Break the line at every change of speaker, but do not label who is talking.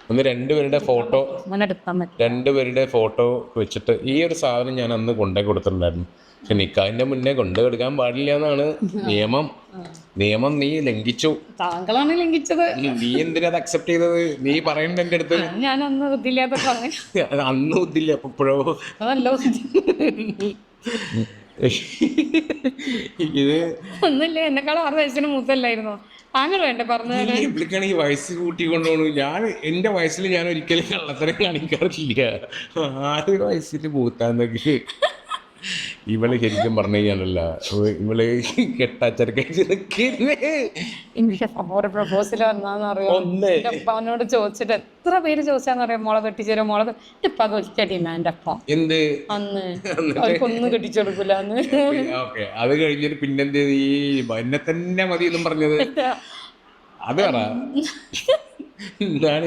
ഒന്ന് രണ്ടുപേരുടെ ഫോട്ടോ വെച്ചിട്ട് ഈ ഒരു സാധനം ഞാൻ അന്ന് കൊണ്ടേ കൊടുത്തിട്ടുണ്ടായിരുന്നു. പക്ഷെ നിക്കാഹിന്റെ മുന്നേ കൊണ്ടു കൊടുക്കാൻ പാടില്ല എന്നാണ് നിയമം. നീ ലംഘിച്ചു.
താങ്കളാണ് ലംഘിച്ചത്.
നീ എന്തിനാ അത് അക്സെപ്റ്റ് ചെയ്തത്? നീ പറയണ്ട എന്റെ അടുത്ത്.
ഞാൻ അന്ന് ബുദ്ധിയില്ലാത്ത
അന്ന് ബുദ്ധിയില്ല, അപ്പോഴോ
അതല്ല
ഇത്
ഒന്നുമില്ല. എന്നെക്കാളും 6 വയസ്സിന് മൂത്തല്ലായിരുന്നോ താങ്കൾ വേണ്ടേ പറഞ്ഞത്?
ഈ വയസ്സ് കൂട്ടിക്കൊണ്ടോണു. ഞാൻ എന്റെ വയസ്സിൽ ഞാൻ ഒരിക്കലും കള്ളത്തരം കാണിക്കാറില്ല. 6 വയസ്സിൽ മൂത്താന്നൊക്കെ ഇവള് ശരിക്കും പറഞ്ഞു കഴിഞ്ഞാലല്ല, ഇവള് കെട്ടാച്ചരക്കഴിച്ച്
എനിക്ക് പ്രപ്പോസൽ വന്നാന്നറിയോ? എന്റെ അപ്പാനോട് ചോദിച്ചിട്ട് എത്ര പേര് ചോദിച്ചാന്നറിയാം, മോളെ കെട്ടിച്ചേരോ മോളെ. എന്റെ ഉപ്പ ഒറ്റ ഡിമാൻഡ് അപ്പം
എന്ത്
അന്ന് അവർക്കൊന്നും കെട്ടിച്ചെടുക്കില്ല അന്ന്.
അത് കഴിഞ്ഞിട്ട് പിന്നെന്ത് ഈ എന്നെ തന്നെ മതി എന്നും പറഞ്ഞത് അത് പറ എന്താണ്?